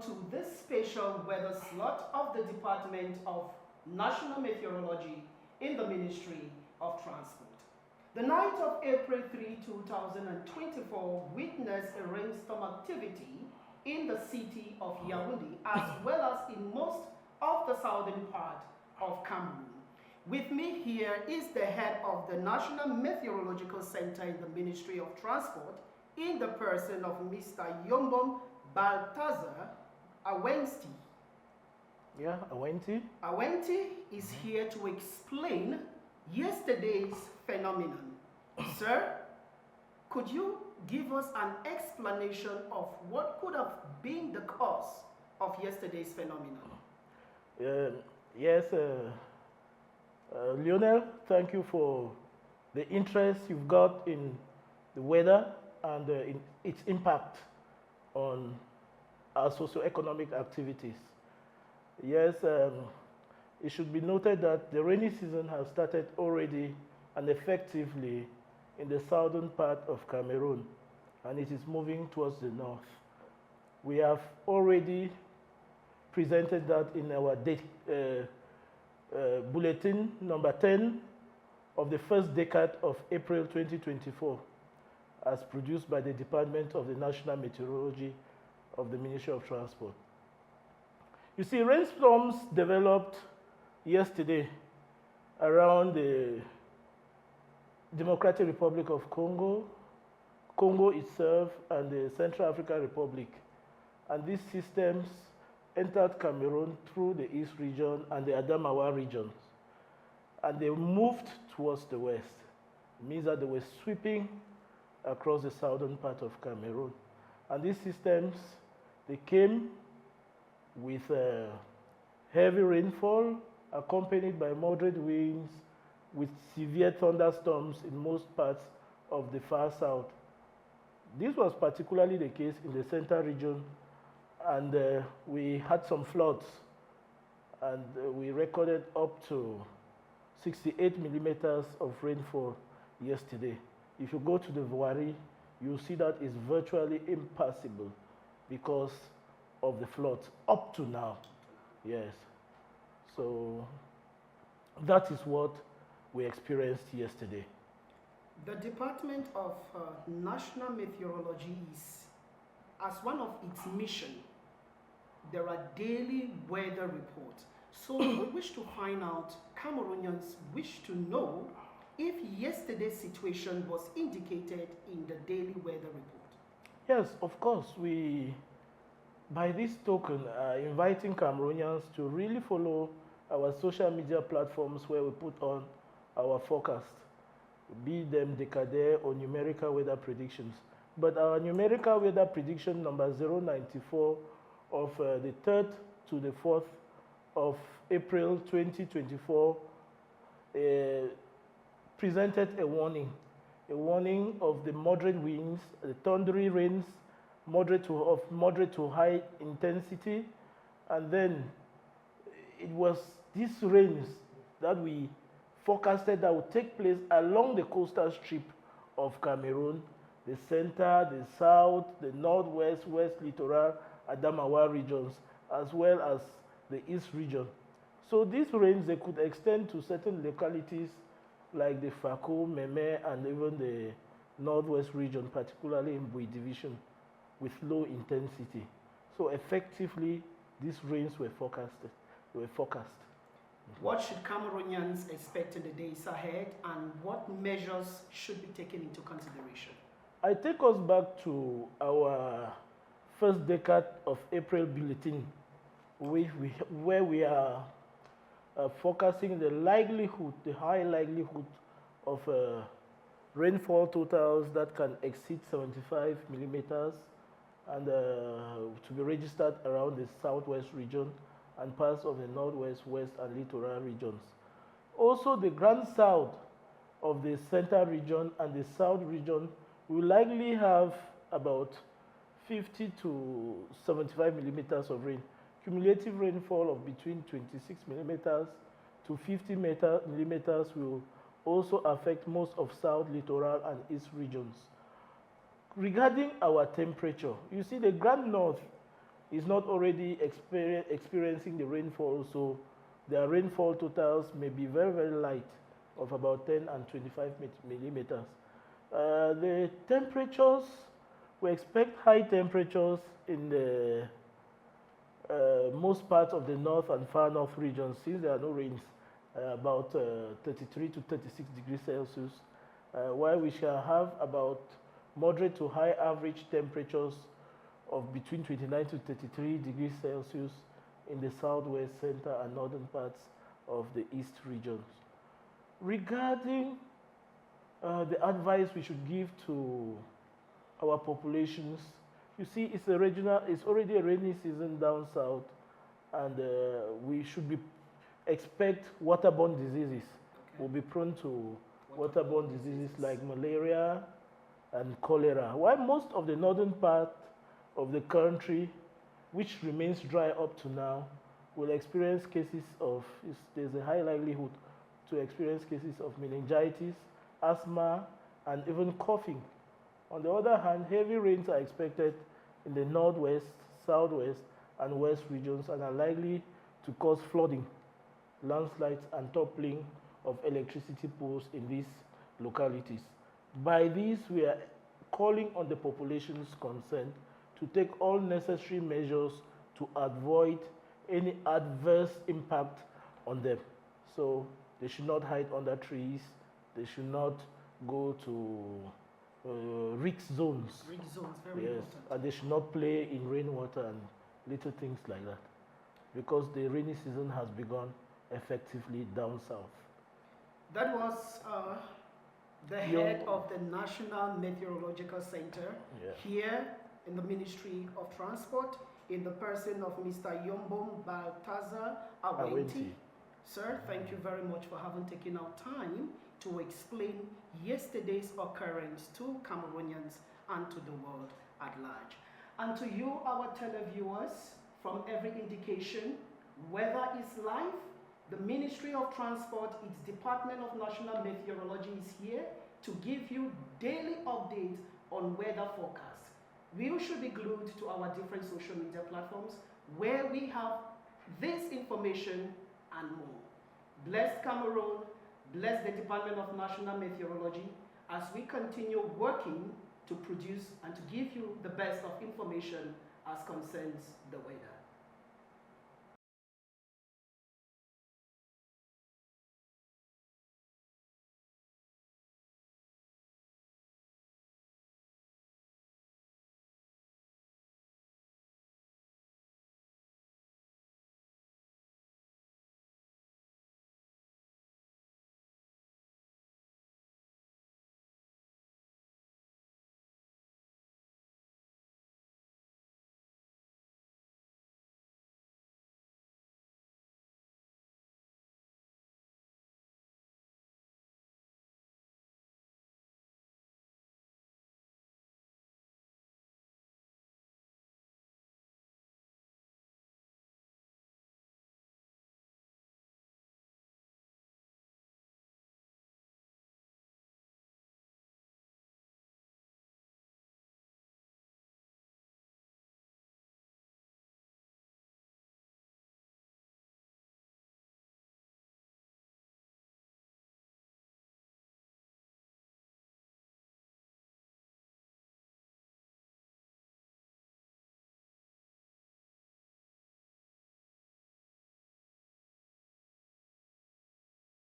welcome to this special weather slot of the Department of National Meteorology in the Ministry of Transport. The night of April 3, 2024 witnessed a rainstorm activity in the city of Yaounde as well as in most of the southern part of Cameroon. With me here is the head of the National Meteorological Center in the Ministry of Transport in the person of Mr. Yaounde Balthazar Awensti. Yeah, Awenti. Awenti is here to explain yesterday's phenomenon. Sir, could you give us an explanation of what could have been the cause of yesterday's phenomenon? Yes, Lionel, thank you for the interest you've got in the weather and in its impact on our socio-economic activities. Yes, it should be noted that the rainy season has started already and effectively in the southern part of Cameroon, and it is moving towards the north. We have already presented that in our bulletin number 10 of the first decade of April 2024, as produced by the Department of the National Meteorology of the Ministry of Transport. You see, rainstorms developed yesterday around the Democratic Republic of Congo, Congo itself, and the Central African Republic. And these systems entered Cameroon through the East region and the Adamawa regions. And they moved towards the west. It means that they were sweeping across the southern part of Cameroon. And these systems, they came with heavy rainfall accompanied by moderate winds with severe thunderstorms in most parts of the far south. This was particularly the case in the central region, and we had some floods, and we recorded up to 68 millimeters of rainfall yesterday. If you go to the Voirie, you'll see that it's virtually impassable because of the floods up to now. Yes. So that is what we experienced yesterday. The Department of National Meteorology is, as one of its mission, there are daily weather reports. So we wish to find out, Cameroonians wish to know if yesterday's situation was indicated in the daily weather report. Yes, of course. We, by this token, are inviting Cameroonians to really follow our social media platforms where we put on our forecast, be them decadaire or numerical weather predictions. But our numerical weather prediction number 094 of the 3rd to the 4th of April 2024 presented a warning of the moderate winds, the thundery rains, moderate to high intensity, and then it was these rains that we forecasted that would take place along the coastal strip of Cameroon, the center, the south, the northwest, west littoral, Adamawa regions, as well as the east region. So these rains, they could extend to certain localities like the Fako, Meme, and even the northwest region, particularly in Bui Division, with low intensity. So effectively, these rains were forecasted. What should Cameroonians expect in the days ahead, and what measures should be taken into consideration? I take us back to our first decade of April bulletin, where we are forecasting the high likelihood of rainfall totals that can exceed 75 millimeters and to be registered around the southwest region and parts of the northwest, west, and littoral regions. Also, the grand south of the center region and the south region will likely have about 50 to 75 millimeters of rain. Cumulative rainfall of between 26 millimeters to 50 millimeters will also affect most of south, littoral, and east regions. Regarding our temperature, you see the grand north is not already experiencing the rainfall, so their rainfall totals may be very, very light, of about 10 and 25 millimeters. The temperatures, we expect high temperatures in the most parts of the north and far north regions, since there are no rains, about 33 to 36 degrees Celsius, while we shall have about moderate to high average temperatures of between 29 to 33 degrees Celsius in the southwest, center, and northern parts of the east regions. Regarding the advice we should give to our populations, you see, it's already a rainy season down south, and we should expect waterborne diseases. Okay. We'll be prone to waterborne diseases like malaria and cholera. While most of the northern part of the country, which remains dry up to now, will experience cases of, there's a high likelihood to experience cases of meningitis, asthma, and even coughing. On the other hand, heavy rains are expected in the northwest, southwest, and west regions, and are likely to cause flooding, landslides, and toppling of electricity poles in these localities. By this, we are calling on the populations concerned to take all necessary measures to avoid any adverse impact on them. So they should not hide under trees, they should not go to risk zones. Risk zones, very yes, important. and they should not play in rainwater and little things like that, because the rainy season has begun effectively down south. That was the head of the National Meteorological Center here in the Ministry of Transport, in the person of Mr. Yaounde Baltazar Awenti. Sir, thank you very much for having taken out time to explain yesterday's occurrence to Cameroonians and to the world at large. And to you, our televiewers, from every indication, weather is life. The Ministry of Transport, its Department of National Meteorology, is here to give you daily updates on weather forecasts. You should be glued to our different social media platforms where we have this information and more. Bless Cameroon, bless the Department of National Meteorology as we continue working to produce and to give you the best of information as concerns the weather.